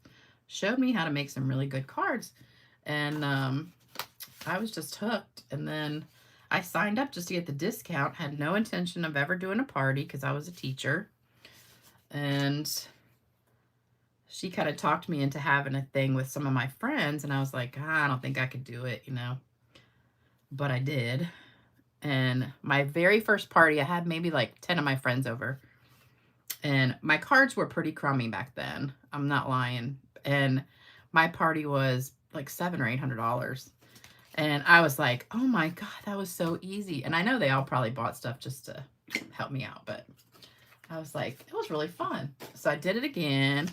Speaker 1: showed me how to make some really good cards. And I was just hooked. And then I signed up just to get the discount. Had no intention of ever doing a party because I was a teacher. And she kind of talked me into having a thing with some of my friends. And I was like, I don't think I could do it, you know. But I did. And my very first party, I had maybe like 10 of my friends over. And my cards were pretty crummy back then. I'm not lying. And my party was like $700 or $800. And I was like, oh my God, that was so easy. And I know they all probably bought stuff just to help me out. But I was like, it was really fun. So I did it again.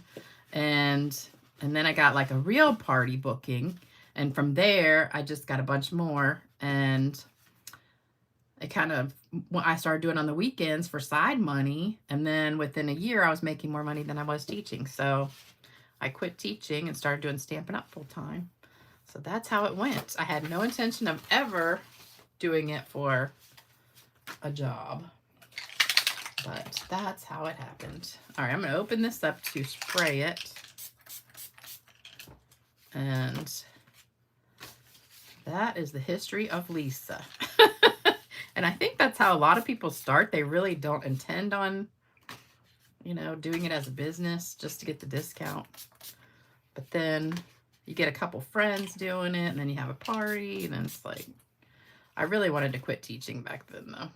Speaker 1: And then I got like a real party booking. And from there, I just got a bunch more. And I started doing on the weekends for side money. And then within a year, I was making more money than I was teaching. So I quit teaching and started doing Stampin' Up full time. So that's how it went. I had no intention of ever doing it for a job. But that's how it happened. All right, I'm going to open this up to spray it. And that is the history of Lisa. And I think that's how a lot of people start. They really don't intend on, you know, doing it as a business just to get the discount. But then you get a couple friends doing it, and then you have a party, and then it's like, I really wanted to quit teaching back then, though.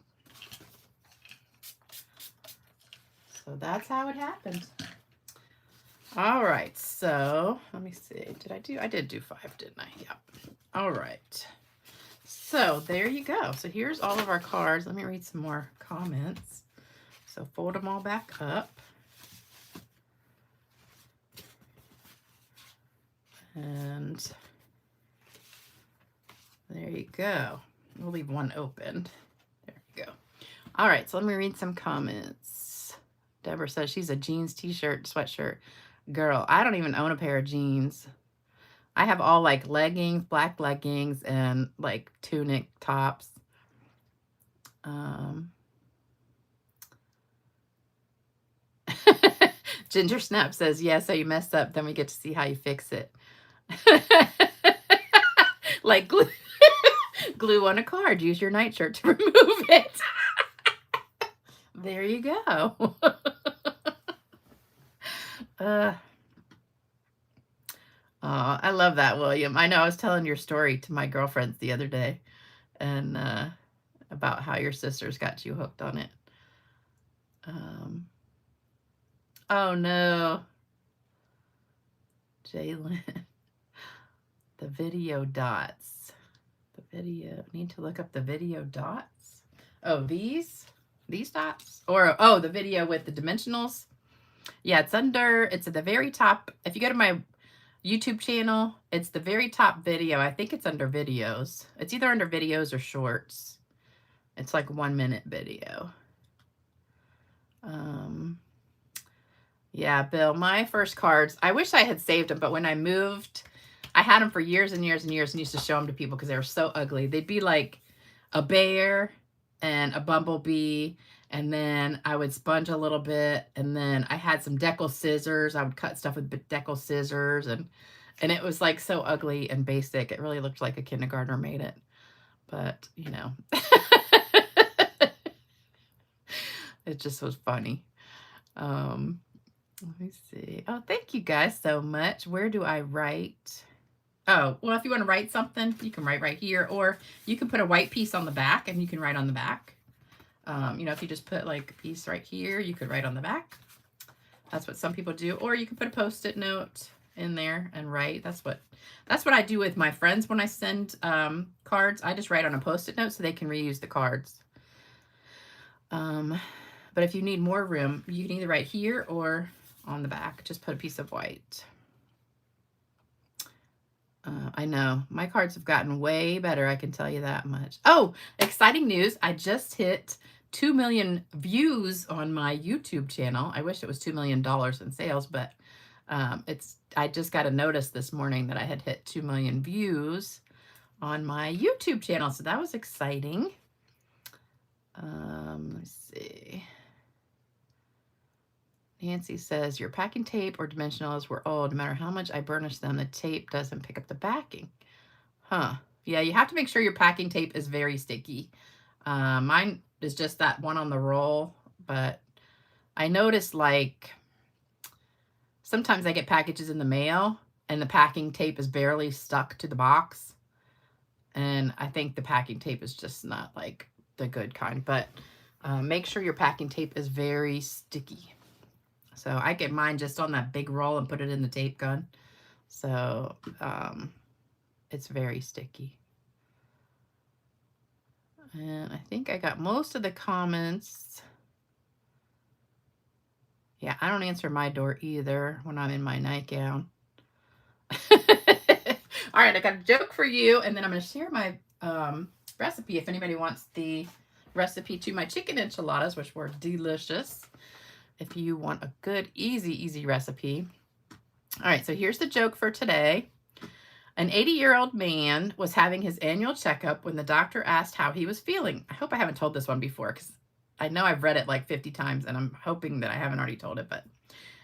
Speaker 1: So that's how it happened. All right, so let me see. I did do 5, didn't I? Yep. All right. So there you go. So here's all of our cards. Let me read some more comments. So fold them all back up. And there you go. We'll leave one open. There you go. All right, so let me read some comments. Deborah says she's a jeans t-shirt, sweatshirt girl. I don't even own a pair of jeans. I have all like leggings, black leggings, and like tunic tops. Ginger Snap says, yeah, so you messed up, then we get to see how you fix it. Like glue on a card. Use your nightshirt to remove it. There you go. I love that, William. I know I was telling your story to my girlfriends the other day, and about how your sisters got you hooked on it. Oh no, Jalen. The video dots. The video. Need to look up the video dots. Oh, these dots, or oh, the video with the dimensionals. Yeah, it's at the very top. If you go to my YouTube channel, it's the very top video. I think it's under videos. It's either under videos or shorts. It's like 1-minute video. Yeah, Bill, my first cards, I wish I had saved them, but when I moved, I had them for years and years and years and used to show them to people because they were so ugly. They'd be like a bear and a bumblebee, and then I would sponge a little bit, and then I had some decal scissors. I would cut stuff with decal scissors, and it was like so ugly and basic. It really looked like a kindergartner made it, but you know, it just was funny. Let me see. Oh, thank you guys so much. Where do I write? Oh, well, if you want to write something, you can write right here, or you can put a white piece on the back and you can write on the back. You know, if you just put like a piece right here, you could write on the back. That's what some people do. Or you can put a Post-it note in there and write. That's what I do with my friends when I send cards. I just write on a Post-it note so they can reuse the cards. But if you need more room, you can either write here or on the back. Just put a piece of white. I know my cards have gotten way better. I can tell you that much. Oh, exciting news. I just hit 2 million views on my YouTube channel. I wish it was $2 million in sales, but I just got a notice this morning that I had hit 2 million views on my YouTube channel. So that was exciting. Let's see. Nancy says, your packing tape or dimensionals were old. No matter how much I burnish them, the tape doesn't pick up the backing. Huh. Yeah, you have to make sure your packing tape is very sticky. Mine is just that one on the roll, but I noticed like sometimes I get packages in the mail and the packing tape is barely stuck to the box. And I think the packing tape is just not like the good kind, but make sure your packing tape is very sticky. So I get mine just on that big roll and put it in the tape gun. So it's very sticky. And I think I got most of the comments. Yeah, I don't answer my door either when I'm in my nightgown. All right, I got a joke for you, and then I'm going to share my recipe if anybody wants the recipe to my chicken enchiladas, which were delicious. If you want a good, easy recipe. All right, so here's the joke for today. An 80-year-old man was having his annual checkup when the doctor asked how he was feeling. I hope I haven't told this one before because I know I've read it like 50 times and I'm hoping that I haven't already told it. But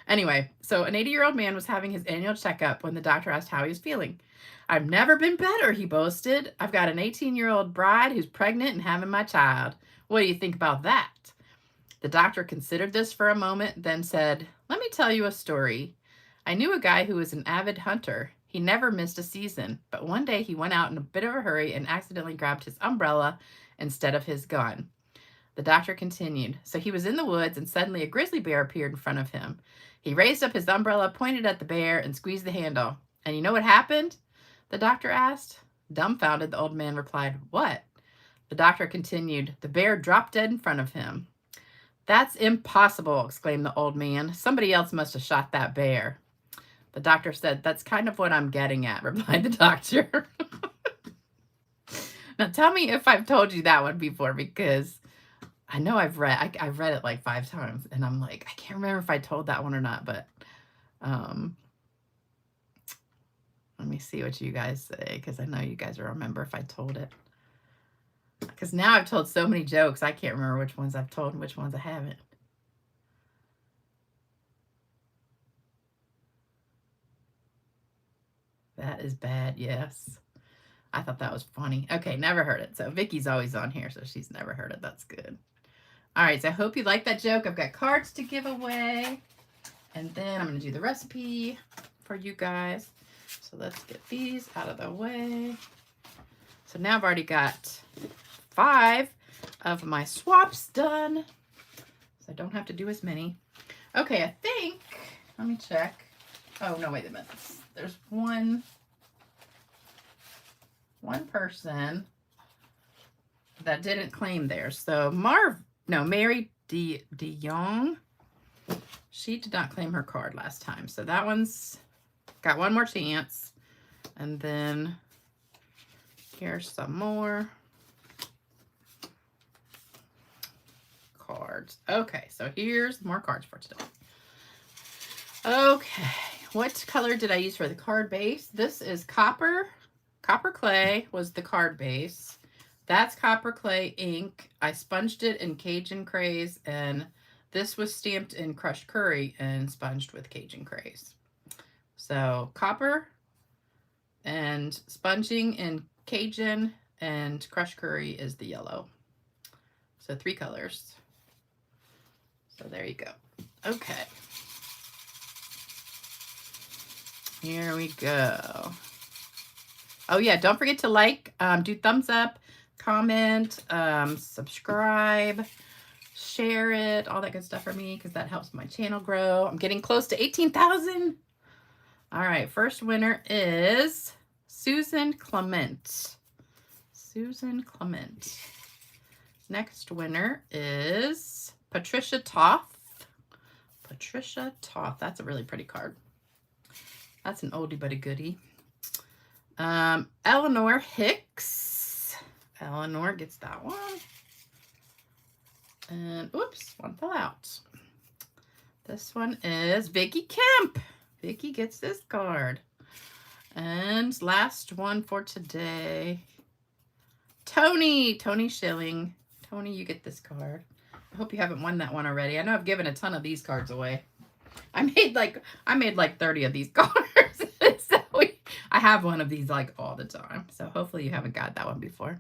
Speaker 1: anyway, so an 80-year-old man was having his annual checkup when the doctor asked how he was feeling. I've never been better, he boasted. I've got an 18-year-old bride who's pregnant and having my child. What do you think about that? The doctor considered this for a moment, then said, let me tell you a story. I knew a guy who was an avid hunter. He never missed a season, but one day he went out in a bit of a hurry and accidentally grabbed his umbrella instead of his gun. The doctor continued, so he was in the woods and suddenly a grizzly bear appeared in front of him. He raised up his umbrella, pointed at the bear, and squeezed the handle. And you know what happened? The doctor asked. Dumbfounded, the old man replied, what? The doctor continued, the bear dropped dead in front of him. That's impossible, exclaimed the old man. Somebody else must have shot that bear. The doctor said, that's kind of what I'm getting at, replied the doctor. Now tell me if I've told you that one before, because I know I've read it like 5 times and I'm like, I can't remember if I told that one or not, but let me see what you guys say, because I know you guys will remember if I told it. Because now I've told so many jokes, I can't remember which ones I've told and which ones I haven't. That is bad, yes. I thought that was funny. Okay, never heard it. So Vicky's always on here, so she's never heard it. That's good. All right, so I hope you like that joke. I've got cards to give away. And then I'm going to do the recipe for you guys. So let's get these out of the way. So now I've already got 5 of my swaps done. So I don't have to do as many. Okay, I think, let me check. Oh, no, wait a minute. There's one person that didn't claim theirs. So Mary DeYoung, she did not claim her card last time. So that one's got one more chance. And then here's some more. cards. Okay, so here's more cards for today. Okay, what color did I use for the card base? This is copper. Copper clay was the card base. That's copper clay ink. I sponged it in Cajun Craze, and this was stamped in crushed curry and sponged with Cajun Craze. So copper and sponging in Cajun and crushed curry is the yellow. So 3 colors. So there you go. Okay. Here we go. Oh yeah, don't forget to like, do thumbs up, comment, subscribe, share it, all that good stuff for me, because that helps my channel grow. I'm getting close to 18,000. All right, first winner is Susan Clement. Susan Clement. Next winner is Patricia Toth. Patricia Toth. That's a really pretty card. That's an oldie but a goodie. Eleanor Hicks. Eleanor gets that one. And oops, one fell out. This one is Vicky Kemp. Vicky gets this card. And last one for today. Tony Schilling. Tony, you get this card. I hope you haven't won that one already. I know I've given a ton of these cards away. I made like 30 of these cards. So I have one of these like all the time. So hopefully you haven't got that one before.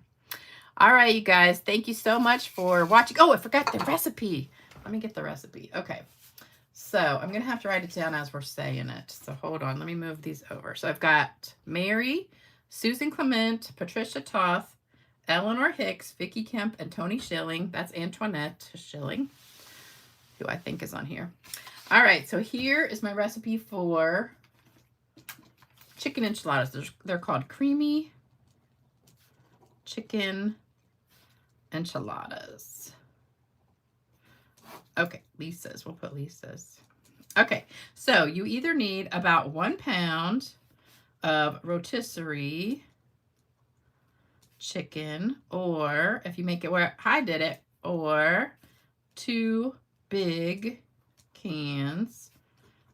Speaker 1: All right, you guys. Thank you so much for watching. Oh, I forgot the recipe. Let me get the recipe. Okay. So I'm going to have to write it down as we're saying it. So hold on. Let me move these over. So I've got Mary, Susan Clement, Patricia Toth, Eleanor Hicks, Vicky Kemp, and Tony Schilling. That's Antoinette Schilling, who I think is on here. All right, so here is my recipe for chicken enchiladas. They're called creamy chicken enchiladas. Okay, Lisa's. We'll put Lisa's. Okay, so you either need about 1 pound of rotisserie chicken, or if you make it where I did it, or 2 big cans,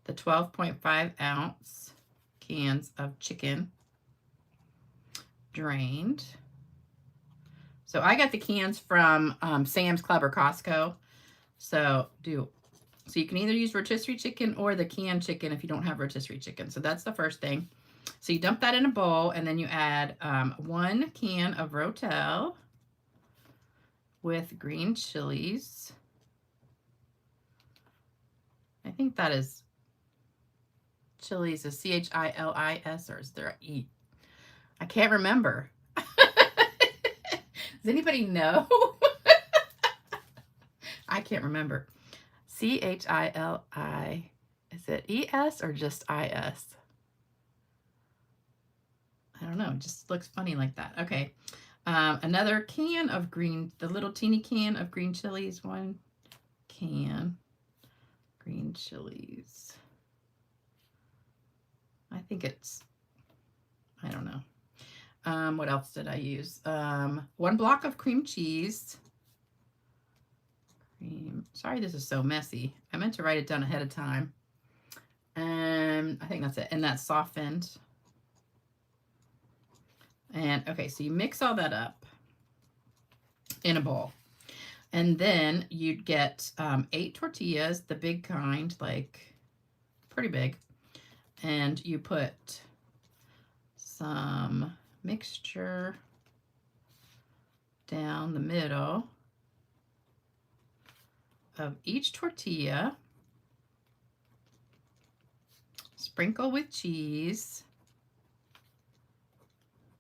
Speaker 1: the 12.5 ounce cans of chicken drained. So I got the cans from Sam's Club or Costco. So you can either use rotisserie chicken or the canned chicken if you don't have rotisserie chicken. So that's the first thing. So you dump that in a bowl, and then you add 1 can of Rotel with green chilies. I think that is chilies is C-H-I-L-I-S, or is there an E? I can't remember. Does anybody know? I can't remember. C-H-I-L-I. Is it E-S or just I-S? I don't know. It just looks funny like that. Okay. Another can of the little teeny can of green chilies. 1 can green chilies. I think it's, I don't know. What else did I use? 1 block of cream cheese. Sorry, this is so messy. I meant to write it down ahead of time. And I think that's it. And that's softened. And okay, so you mix all that up in a bowl. And then you'd get 8 tortillas, the big kind, like pretty big. And you put some mixture down the middle of each tortilla. Sprinkle with cheese.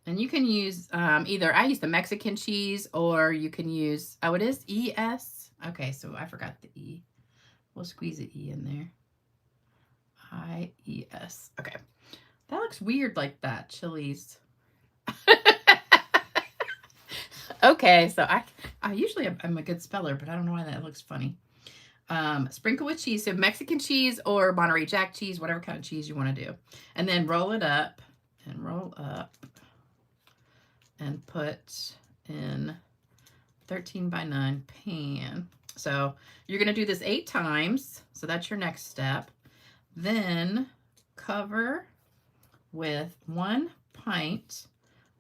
Speaker 1: And you can use either, I use the Mexican cheese, or you can use, oh, it is E-S. Okay, so I forgot the E. We'll squeeze the E in there. I-E-S. Okay. That looks weird like that, chilies. Okay, so I usually I'm a good speller, but I don't know why that looks funny. Sprinkle with cheese, so Mexican cheese or Monterey Jack cheese, whatever kind of cheese you want to do. And then roll it up and roll up and put in 13 by 9 pan. So you're going to do this 8 times. So that's your next step. Then cover with 1 pint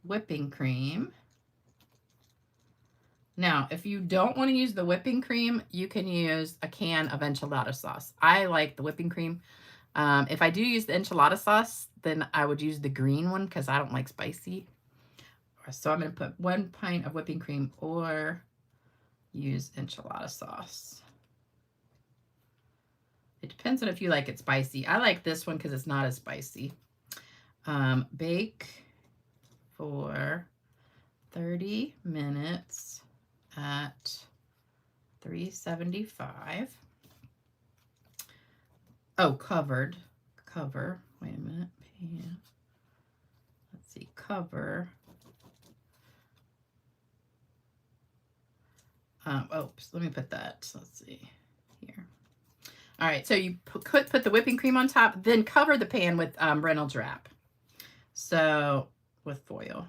Speaker 1: whipping cream. Now, if you don't want to use the whipping cream, you can use a can of enchilada sauce. I like the whipping cream. If I do use the enchilada sauce, then I would use the green one because I don't like spicy. So I'm going to put 1 pint of whipping cream or use enchilada sauce. It depends on if you like it spicy. I like this one because it's not as spicy. Bake for 30 minutes at 375. Oh, cover. Wait a minute. Pan. Let's see. Cover. Oops. Let me put that. Let's see here. All right. So you put the whipping cream on top, then cover the pan with Reynolds wrap. So with foil.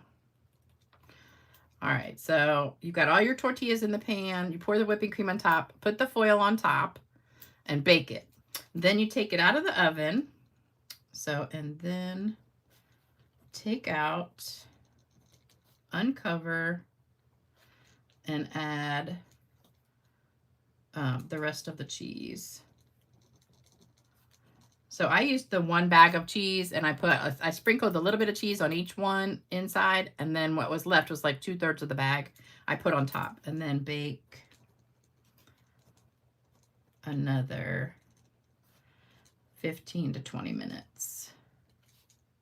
Speaker 1: All right, so you've got all your tortillas in the pan. You pour the whipping cream on top, put the foil on top, and bake it. Then you take it out of the oven. So, and then take out, uncover, and add the rest of the cheese. So I used the 1 bag of cheese, and I sprinkled a little bit of cheese on each one inside, and then what was left was like 2/3 of the bag I put on top, and then bake another 15 to 20 minutes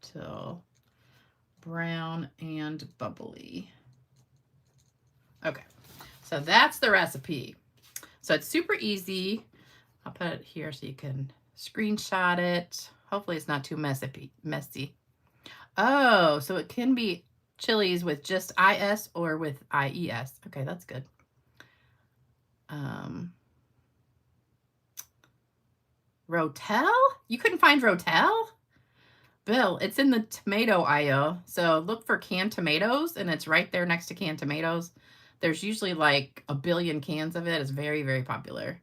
Speaker 1: till brown and bubbly. Okay, so that's the recipe. So it's super easy. I'll put it here so you can screenshot it. Hopefully it's not too messy. Oh, so it can be chilies with just IS or with IES. Okay, that's good. Rotel? You couldn't find Rotel? Bill, it's in the tomato aisle. So look for canned tomatoes, and it's right there next to canned tomatoes. There's usually like a billion cans of it. It's very, very popular.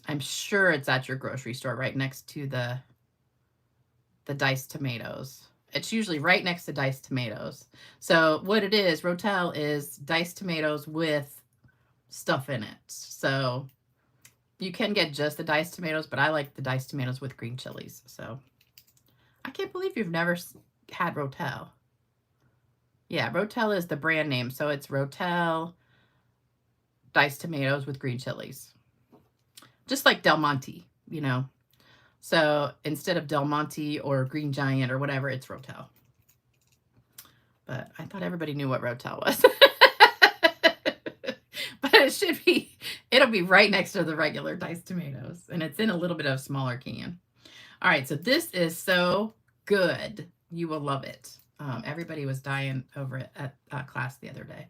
Speaker 1: I'm sure it's at your grocery store right next to the diced tomatoes. It's usually right next to diced tomatoes. So what it is, Rotel is diced tomatoes with stuff in it. So you can get just the diced tomatoes, but I like the diced tomatoes with green chilies. So I can't believe you've never had Rotel. Yeah, Rotel is the brand name. So it's Rotel diced tomatoes with green chilies. Just like Del Monte, you know. So instead of Del Monte or Green Giant or whatever, it's Rotel. But I thought everybody knew what Rotel was. But it should be, it'll be right next to the regular diced tomatoes. And it's in a little bit of a smaller can. All right, so this is so good. You will love it. Everybody was dying over it at class the other day.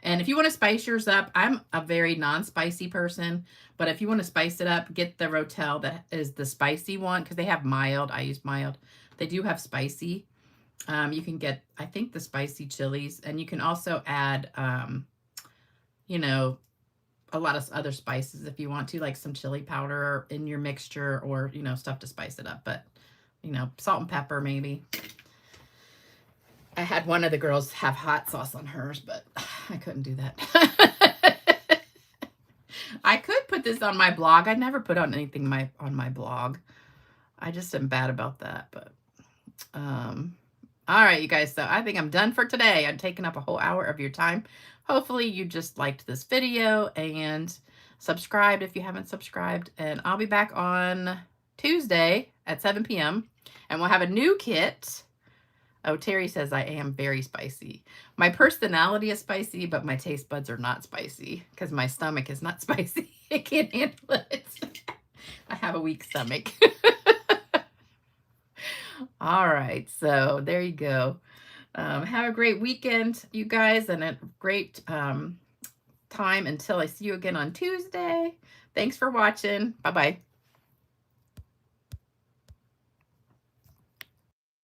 Speaker 1: And if you want to spice yours up, I'm a very non-spicy person, but if you want to spice it up, get the Rotel that is the spicy one, because they have mild. I use mild. They do have spicy. You can get, I think, the spicy chilies, and you can also add, you know, a lot of other spices if you want to, like some chili powder in your mixture, or, you know, stuff to spice it up. But, you know, salt and pepper maybe. I had one of the girls have hot sauce on hers, but I couldn't do that. I could put this on my blog. I never put on anything on my blog. I just am bad about that. But all right, you guys. So I think I'm done for today. I've taken up a whole hour of your time. Hopefully you just liked this video and subscribed if you haven't subscribed. And I'll be back on Tuesday at 7 p.m. and we'll have a new kit. Oh, Terry says I am very spicy. My personality is spicy, but my taste buds are not spicy because my stomach is not spicy. It can't handle it. I have a weak stomach. All right, so there you go. Have a great weekend, you guys, and a great time until I see you again on Tuesday. Thanks for watching. Bye-bye.